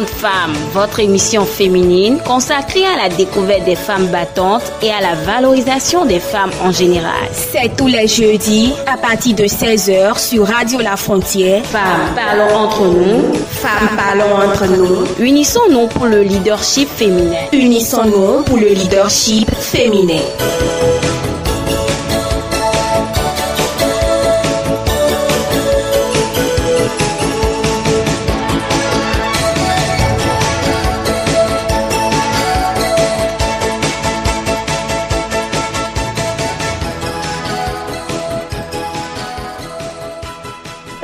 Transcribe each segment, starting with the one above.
Grande Femme, votre émission féminine consacrée à la découverte des femmes battantes et à la valorisation des femmes en général. C'est tous les jeudis à partir de 16h sur Radio La Frontière. Femmes, parlons entre nous. Femmes, parlons entre nous. Unissons-nous pour le leadership féminin. Unissons-nous pour le leadership féminin.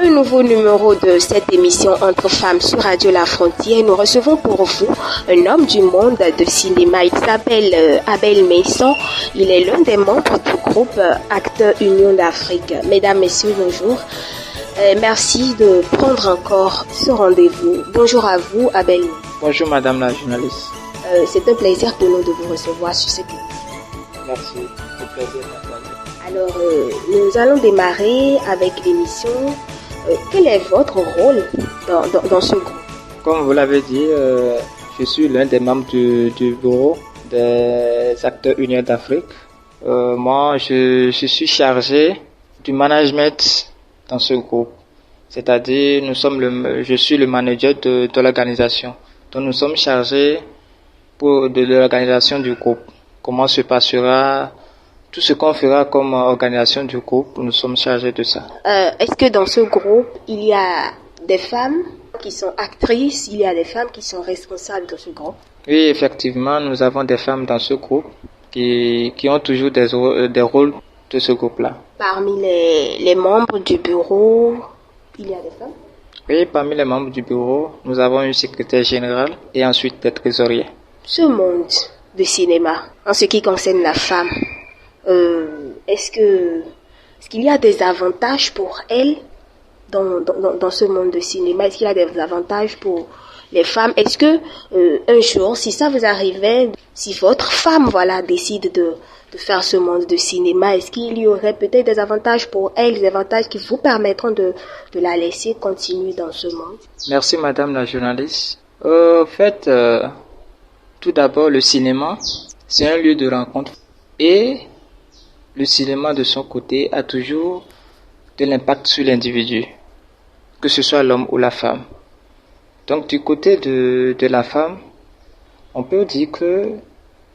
Nouveau numéro de cette émission Entre femmes sur Radio La Frontière. Nous recevons pour vous un homme du monde de cinéma. Il s'appelle Abel Mason. Il est l'un des membres du groupe Acteurs Union d'Afrique. Mesdames, Messieurs, bonjour. Merci de prendre encore ce rendez-vous. Bonjour à vous, Abel. Bonjour, Madame la journaliste. C'est un plaisir pour nous de vous recevoir sur cette émission. Merci, c'est plaisir. Alors, nous allons démarrer avec l'émission. Quel est votre rôle dans ce groupe? Comme vous l'avez dit, je suis l'un des membres du bureau des Acteurs Union d'Afrique. Moi, je suis chargé du management dans ce groupe. C'est-à-dire, je suis le manager de l'organisation. Donc, nous sommes chargés de l'organisation du groupe. Comment se passera tout ce qu'on fera comme organisation du groupe, nous sommes chargés de ça. Est-ce que dans ce groupe, il y a des femmes qui sont actrices, il y a des femmes qui sont responsables de ce groupe? Oui, effectivement, nous avons des femmes dans ce groupe qui ont toujours des rôles de ce groupe-là. Parmi les membres du bureau, il y a des femmes? Oui, parmi les membres du bureau, nous avons une secrétaire générale et ensuite des trésoriers. Ce monde de cinéma, en ce qui concerne la femme, est-ce qu'il y a des avantages pour elle dans ce monde de cinéma? Est-ce qu'il y a des avantages pour les femmes? Est-ce que un jour, si ça vous arrivait, si votre femme décide de faire ce monde de cinéma, est-ce qu'il y aurait peut-être des avantages pour elle, des avantages qui vous permettront de la laisser continuer dans ce monde? Merci, Madame la journaliste. Tout d'abord, le cinéma, c'est un lieu de rencontre et le cinéma, de son côté, a toujours de l'impact sur l'individu, que ce soit l'homme ou la femme. Donc, du côté de la femme, on peut dire que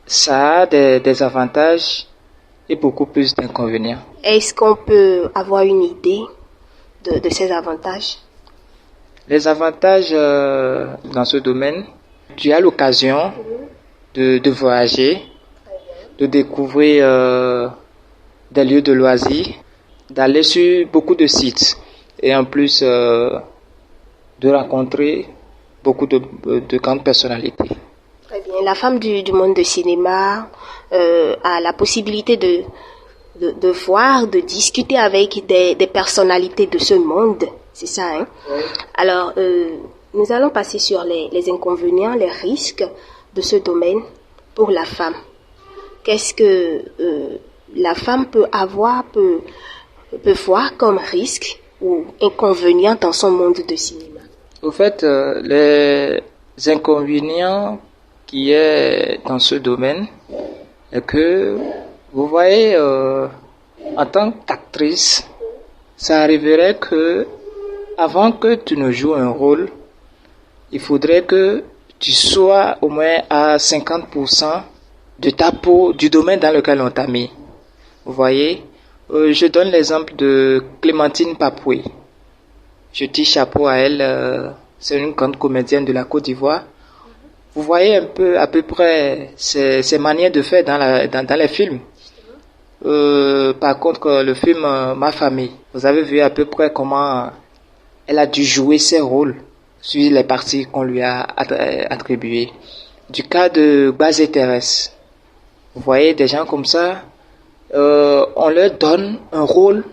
ça a des avantages et beaucoup plus d'inconvénients. Est-ce qu'on peut avoir une idée de ces avantages? Les avantages dans ce domaine, tu as l'occasion de voyager, de découvrir des lieux de loisirs, d'aller sur beaucoup de sites et en plus de rencontrer beaucoup de grandes personnalités. Très bien. La femme du monde de cinéma a la possibilité de voir, de discuter avec des personnalités de ce monde. C'est ça, hein? Oui. Alors, nous allons passer sur les inconvénients, les risques de ce domaine pour la femme. Qu'est-ce que la femme peut voir comme risque ou inconvénient dans son monde de cinéma? Au fait, les inconvénients qui est dans ce domaine est que, vous voyez, en tant qu'actrice, ça arriverait que, avant que tu ne joues un rôle, il faudrait que tu sois au moins à 50% de ta peau, du domaine dans lequel on t'a mis. Vous voyez, je donne l'exemple de Clémentine Papoué. Je tire chapeau à elle, c'est une grande comédienne de la Côte d'Ivoire. Vous voyez à peu près ses manières de faire dans les films. Par contre, le film Ma Famille, vous avez vu à peu près comment elle a dû jouer ses rôles sur les parties qu'on lui a attribuées. Du cas de Baz et Thérèse, vous voyez des gens comme ça, on leur donne un rôle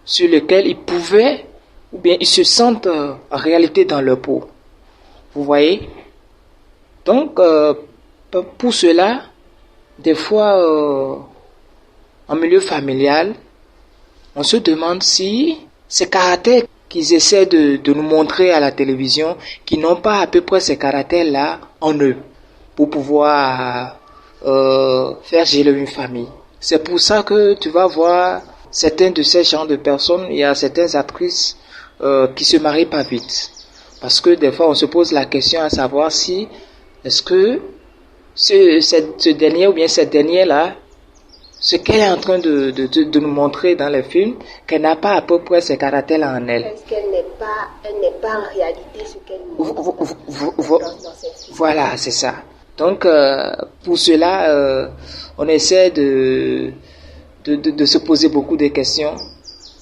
sur lequel ils pouvaient, ou bien ils se sentent en réalité dans leur peau. Vous voyez? Donc, pour cela, des fois, en milieu familial, on se demande si ces caractères qu'ils essaient de nous montrer à la télévision, qui n'ont pas à peu près ces caractères-là en eux pour pouvoir faire gérer une famille. C'est pour ça que tu vas voir certains de ces genres de personnes, il y a certaines actrices qui se marient pas vite. Parce que des fois, on se pose la question à savoir si est-ce que ce dernier ou bien cette dernière-là, ce qu'elle est en train de nous montrer dans les films, qu'elle n'a pas à peu près ces caractères-là en elle. Est-ce qu'elle n'est pas en réalité ce qu'elle montre dans cette film? Voilà, c'est ça. Donc, pour cela, on essaie de se poser beaucoup de questions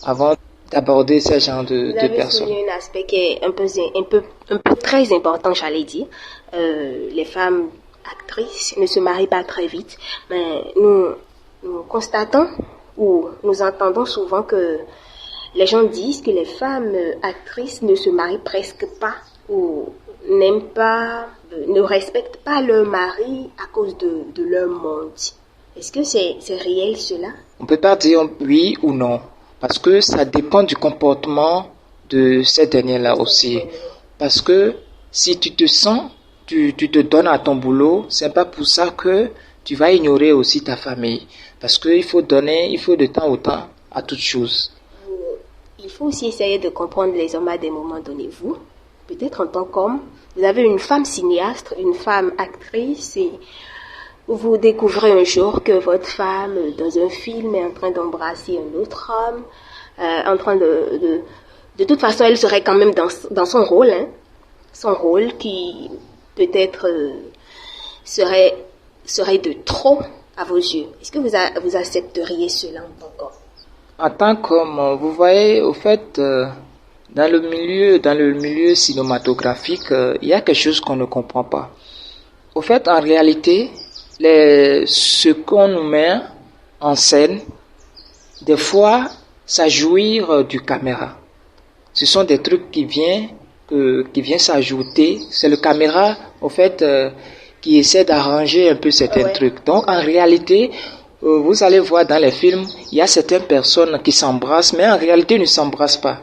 avant d'aborder ce genre de personnes. Vous avez souligné un aspect qui est un peu très important, j'allais dire. Les femmes actrices ne se marient pas très vite, mais nous constatons ou nous entendons souvent que les gens disent que les femmes actrices ne se marient presque pas ou n'aiment pas, ne respectent pas leur mari à cause de leur monde. Est-ce que c'est réel cela? On ne peut pas dire oui ou non, parce que ça dépend du comportement de ces derniers-là aussi. Parce que si tu te sens, tu te donnes à ton boulot, c'est pas pour ça que tu vas ignorer aussi ta famille. Parce qu'il faut donner, il faut de temps au temps à toute chose. Il faut aussi essayer de comprendre les hommes à des moments donnés. Vous, peut-être en tant qu'homme, vous avez une femme cinéaste, une femme actrice, et vous découvrez un jour que votre femme, dans un film, est en train d'embrasser un autre homme, en train de toute façon, elle serait quand même dans son rôle, hein, son rôle qui peut-être serait de trop à vos yeux. Est-ce que vous accepteriez cela en tant qu'homme? En tant qu'homme, vous voyez, au fait, dans le milieu cinématographique, il y a quelque chose qu'on ne comprend pas. Au fait, en réalité, ce qu'on nous met en scène, des fois, ça jouir du caméra. Ce sont des trucs qui viennent s'ajouter. C'est le caméra, au fait, qui essaie d'arranger un peu certains trucs. Donc, en réalité, vous allez voir dans les films, il y a certaines personnes qui s'embrassent, mais en réalité, ils ne s'embrassent pas.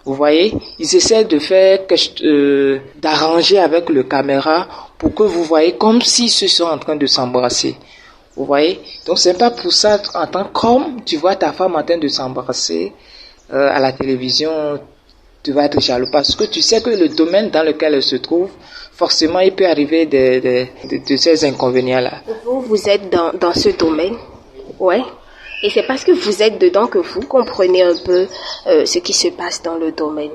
Vous voyez, ils essaient de faire d'arranger avec le caméra pour que vous voyez comme s'ils se sont en train de s'embrasser. Vous voyez, donc c'est pas pour ça, en tant qu'homme, tu vois ta femme en train de s'embrasser à la télévision, tu vas être jaloux parce que tu sais que le domaine dans lequel elle se trouve, forcément, il peut arriver de ces inconvénients-là. Vous êtes dans ce domaine, ouais. Et c'est parce que vous êtes dedans que vous comprenez un peu ce qui se passe dans le domaine.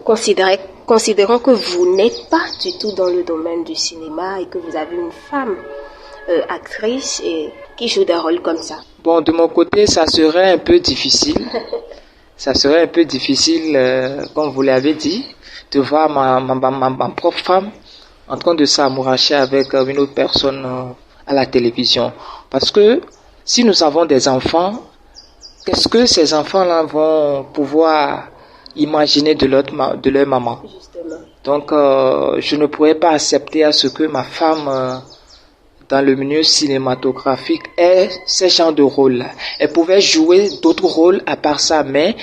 Considérons que vous n'êtes pas du tout dans le domaine du cinéma et que vous avez une femme actrice qui joue des rôles comme ça. Bon, de mon côté, ça serait un peu difficile. Ça serait un peu difficile, comme vous l'avez dit, de voir ma propre femme en train de s'amouracher avec une autre personne à la télévision. Parce que si nous avons des enfants, qu'est-ce que ces enfants-là vont pouvoir imaginer de leur maman? Justement. Donc, je ne pourrais pas accepter à ce que ma femme, dans le milieu cinématographique, ait ce genre de rôle. Elle pouvait jouer d'autres rôles à part ça, mais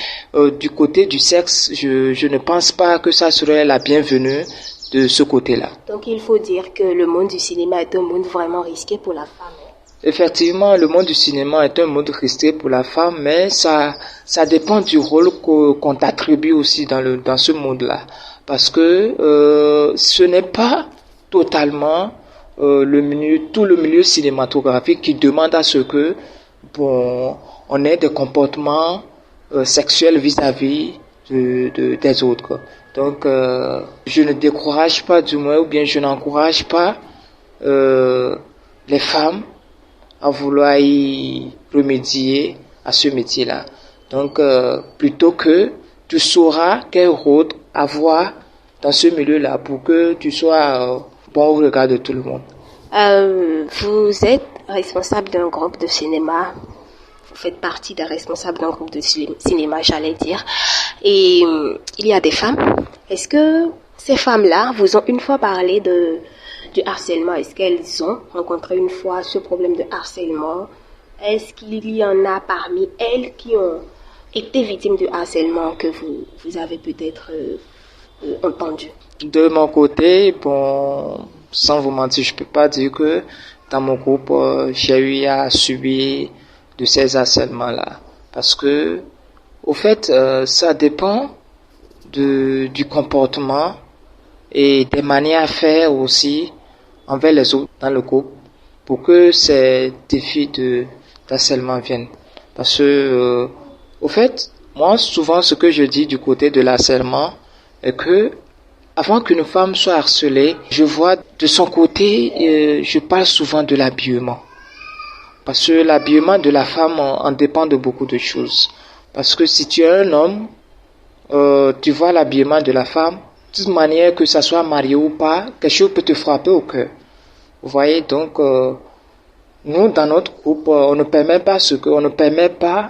du côté du sexe, je ne pense pas que ça serait la bienvenue de ce côté-là. Donc, il faut dire que le monde du cinéma est un monde vraiment risqué pour la femme. Effectivement, le monde du cinéma est un monde risqué pour la femme, mais ça dépend du rôle qu'on t'attribue aussi dans ce monde-là. Parce que ce n'est pas totalement tout le milieu cinématographique qui demande à ce que on ait des comportements sexuels vis-à-vis des autres. Donc, je ne décourage pas du moins, ou bien je n'encourage pas les femmes à vouloir y remédier à ce métier-là. Donc, plutôt que tu sauras quel rôle avoir dans ce milieu-là pour que tu sois bon au regard de tout le monde. Vous êtes responsable d'un groupe de cinéma. Vous faites partie des responsables d'un groupe de cinéma, j'allais dire. Et il y a des femmes. Est-ce que ces femmes-là vous ont une fois parlé du harcèlement? Est-ce qu'elles ont rencontré une fois ce problème de harcèlement? Est-ce qu'il y en a parmi elles qui ont été victime de harcèlement que vous avez peut-être entendu? De mon côté, bon, sans vous mentir, je peux pas dire que dans mon groupe, j'ai eu à subir de ces harcèlements-là. Parce que, au fait, ça dépend du comportement et des manières à faire aussi envers les autres dans le groupe pour que ces défis d'harcèlement viennent. Parce que, au fait, moi, souvent, ce que je dis du côté de l'harcèlement est que avant qu'une femme soit harcelée, je vois de son côté, je parle souvent de l'habillement. Parce que l'habillement de la femme en dépend de beaucoup de choses. Parce que si tu es un homme, tu vois l'habillement de la femme, de toute manière que ça soit marié ou pas, quelque chose peut te frapper au cœur. Vous voyez, donc, nous, dans notre groupe, on ne permet pas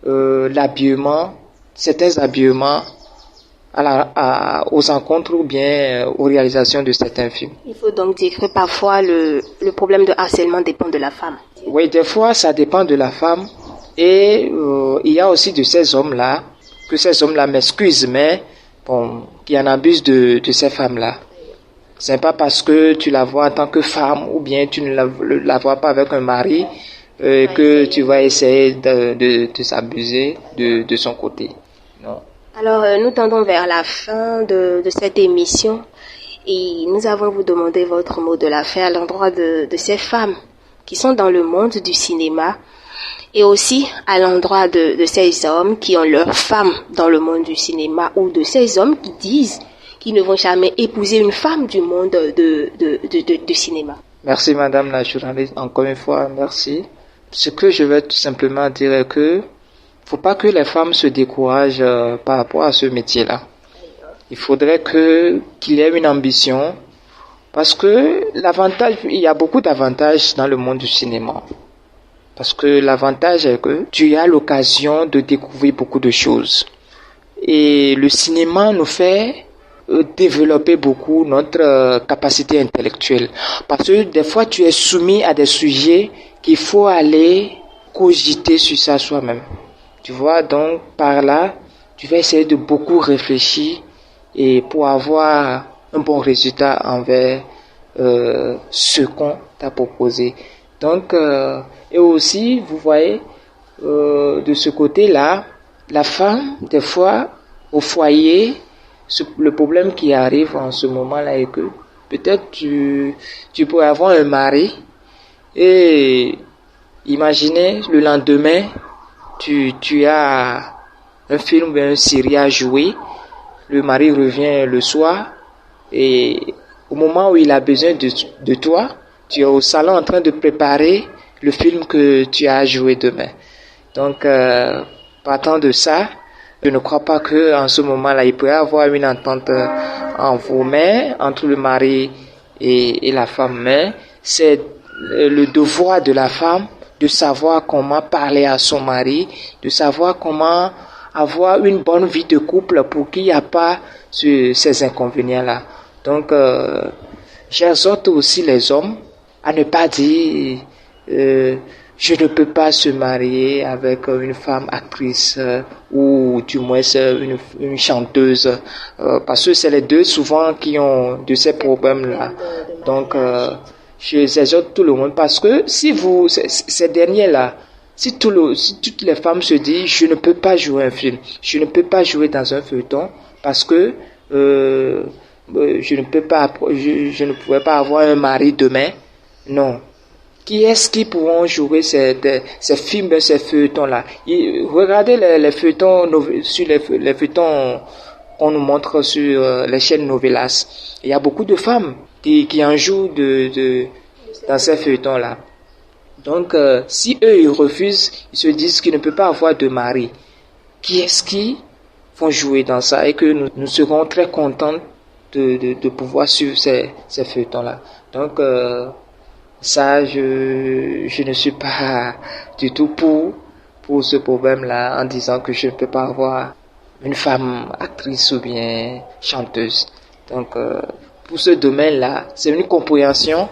l'habillement, certains habillements, aux rencontres ou bien aux réalisations de certains films. Il faut donc dire que parfois le problème de harcèlement dépend de la femme. Oui, des fois ça dépend de la femme et il y a aussi de ces hommes-là, que ces hommes-là m'excusent, mais bon, qui en abusent de ces femmes-là. C'est pas parce que tu la vois en tant que femme ou bien tu ne la vois pas avec un mari que tu vas essayer de s'abuser de son côté. Non. Alors, nous tendons vers la fin de cette émission et nous avons vous demandé votre mot de la fin à l'endroit de ces femmes qui sont dans le monde du cinéma et aussi à l'endroit de ces hommes qui ont leurs femmes dans le monde du cinéma ou de ces hommes qui disent qu'ils ne vont jamais épouser une femme du monde du cinéma. Merci Madame la journaliste, encore une fois, merci. Ce que je veux tout simplement dire est que faut pas que les femmes se découragent par rapport à ce métier-là. Il faudrait qu'il y ait une ambition parce que il y a beaucoup d'avantages dans le monde du cinéma. Parce que l'avantage est que tu as l'occasion de découvrir beaucoup de choses. Et le cinéma nous fait développer beaucoup notre capacité intellectuelle. Parce que des fois tu es soumis à des sujets qu'il faut aller cogiter sur ça soi-même. Tu vois, donc par là, tu vas essayer de beaucoup réfléchir et pour avoir un bon résultat envers ce qu'on t'a proposé. Donc, et aussi, vous voyez, de ce côté-là, la femme, des fois, au foyer, le problème qui arrive en ce moment-là est que peut-être tu pourrais avoir un mari et imaginez le lendemain, tu as un film ou une série à jouer, le mari revient le soir et au moment où il a besoin de toi, tu es au salon en train de préparer le film que tu as joué demain. Donc, partant de ça, je ne crois pas que en ce moment-là, il pourrait y avoir une entente en vos mains, entre le mari et la femme. Mais c'est le devoir de la femme de savoir comment parler à son mari, de savoir comment avoir une bonne vie de couple pour qu'il n'y ait pas ces inconvénients-là. Donc, j'exhorte aussi les hommes à ne pas dire je ne peux pas se marier avec une femme actrice ou du moins une chanteuse parce que c'est les deux souvent qui ont de ces problèmes-là. Donc, je exhorte tout le monde parce que si ces derniers-là, si toutes les femmes se disent je ne peux pas jouer un film, je ne peux pas jouer dans un feuilleton parce que je ne pourrais pas avoir un mari demain, non. Qui est-ce qui pourront jouer ces films, ces feuilletons-là? Regardez les feuilletons, sur les feuilletons qu'on nous montre sur les chaînes Novelas. Il y a beaucoup de femmes qui en jouent dans ces feuilletons-là. Donc, si eux, ils refusent, ils se disent qu'ils ne peuvent pas avoir de mari. Qui est-ce qui vont jouer dans ça? Et que nous serons très contents de pouvoir suivre ces feuilletons-là. Donc, ça, je ne suis pas du tout pour ce problème-là en disant que je ne peux pas avoir une femme actrice ou bien chanteuse. Donc, pour ce domaine-là, c'est une compréhension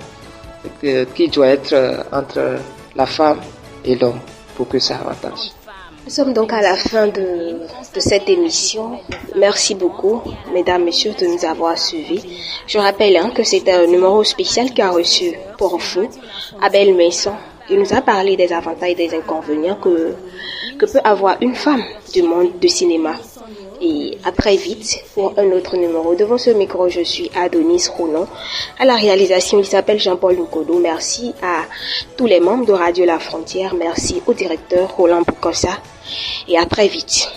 qui doit être entre la femme et l'homme pour que ça avantage. Nous sommes donc à la fin de cette émission. Merci beaucoup, mesdames, messieurs, de nous avoir suivis. Je rappelle que c'était un numéro spécial qui a reçu pour vous Abel Maison. Il nous a parlé des avantages et des inconvénients que peut avoir une femme du monde du cinéma. Et à très vite pour un autre numéro. Devant ce micro, je suis Adonis Rounon. À la réalisation, il s'appelle Jean-Paul Nkodo. Merci à tous les membres de Radio La Frontière. Merci au directeur Roland Boukossa. Et à très vite.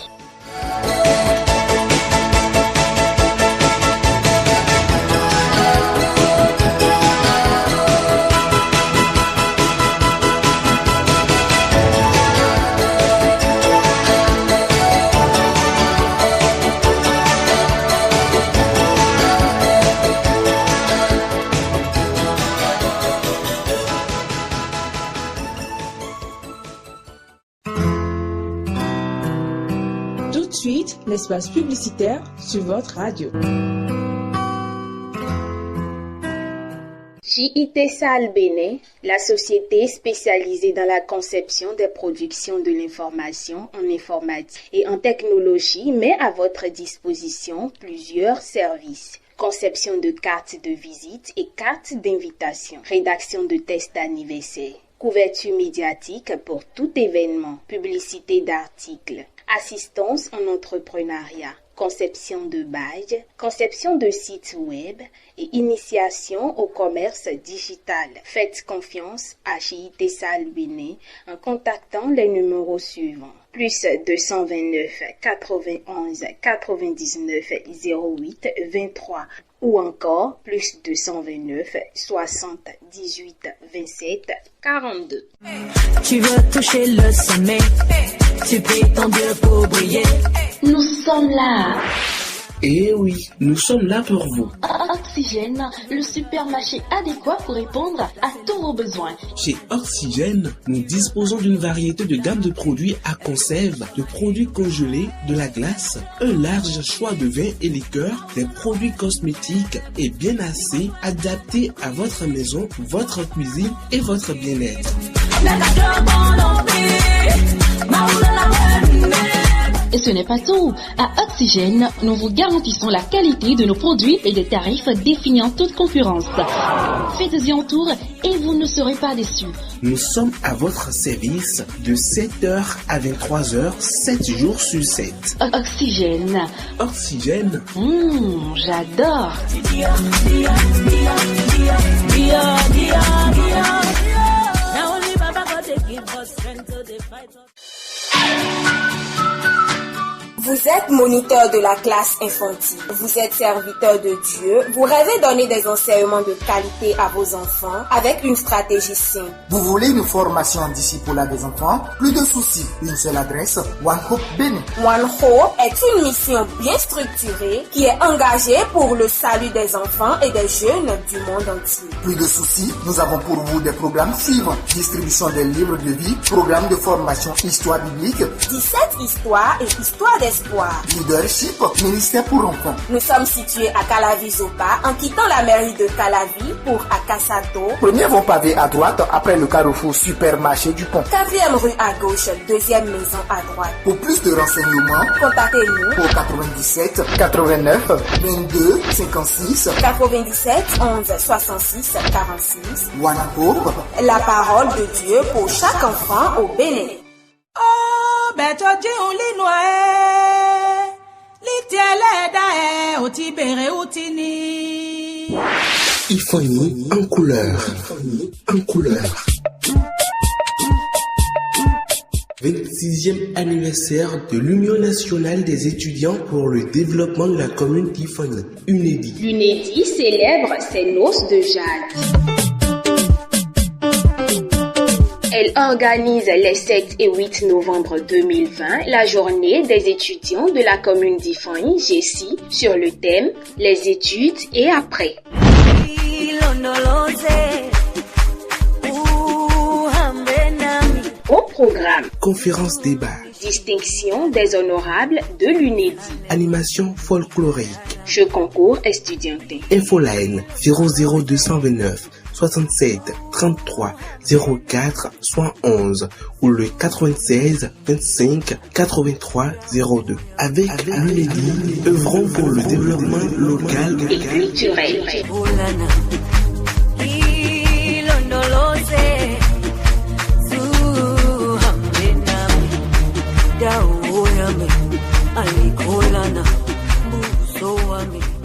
Suite, l'espace publicitaire sur votre radio. JIT Sahel Bénin, la société spécialisée dans la conception des productions de l'information en informatique et en technologie, met à votre disposition plusieurs services. Conception de cartes de visite et cartes d'invitation, rédaction de tests d'anniversaire, couverture médiatique pour tout événement, publicité d'articles, assistance en entrepreneuriat, conception de badge, conception de sites web et initiation au commerce digital. Faites confiance à JIT Sahel Bénin en contactant les numéros suivants. Plus 229 91 99 08 23 ou encore plus 229 60 18 27 42. Tu veux toucher le sommet, tu pries ton Dieu pour briller. Nous sommes là. Eh oui, nous sommes là pour vous. Oxygène, le supermarché adéquat pour répondre à tous vos besoins. Chez Oxygène, nous disposons d'une variété de gamme de produits à conserve, de produits congelés, de la glace, un large choix de vins et liqueurs, des produits cosmétiques et bien assez adaptés à votre maison, votre cuisine et votre bien-être. Et ce n'est pas tout. À Oxygène, nous vous garantissons la qualité de nos produits et des tarifs défiant toute concurrence. Faites-y un tour et vous ne serez pas déçus. Nous sommes à votre service de 7h à 23h, 7 jours sur 7. Oxygène. Oxygène. J'adore. Vous êtes moniteur de la classe infantile, vous êtes serviteur de Dieu, vous rêvez donner des enseignements de qualité à vos enfants avec une stratégie simple. Vous voulez une formation en discipulat des enfants? Plus de soucis, une seule adresse, One Hope Bénin. One Hope est une mission bien structurée qui est engagée pour le salut des enfants et des jeunes du monde entier. Plus de soucis, nous avons pour vous des programmes suivants. Distribution des livres de vie, programme de formation histoire biblique, 17 histoires et histoire d'espoir. Leadership, ministère pour enfants. Nous sommes situés à Calavi-Zopa en quittant la mairie de Calavi pour Akasato. Premier vont pavé à droite après le carrefour supermarché du pont. 4e rue à gauche, 2e maison à droite. Pour plus de renseignements, contactez-nous au 97 89 22 56 97 11 66 46. One Hope, la parole de Dieu pour chaque enfant au Bénin. Oh, beto di uli noe, li tiele dae, oti bere utini. Ifani en couleur. En couleur. 26e anniversaire de l'Union nationale des étudiants pour le développement de la commune d'Ifani, UNEDI. L'UNEDI célèbre ses noces de jade. Elle organise les 7 et 8 novembre 2020 la journée des étudiants de la commune d'Ifani, Jessie, sur le thème « Les études et après ». Au programme, conférence débat, distinction des honorables de l'UNEDI, animation folklorique, jeu concours estudiantin, infoline 00229 67 33 04 111 ou le 96 25 83 02. Avec l'UNEDI, œuvrons pour le développement local et culturel. Alikolana, buso wami.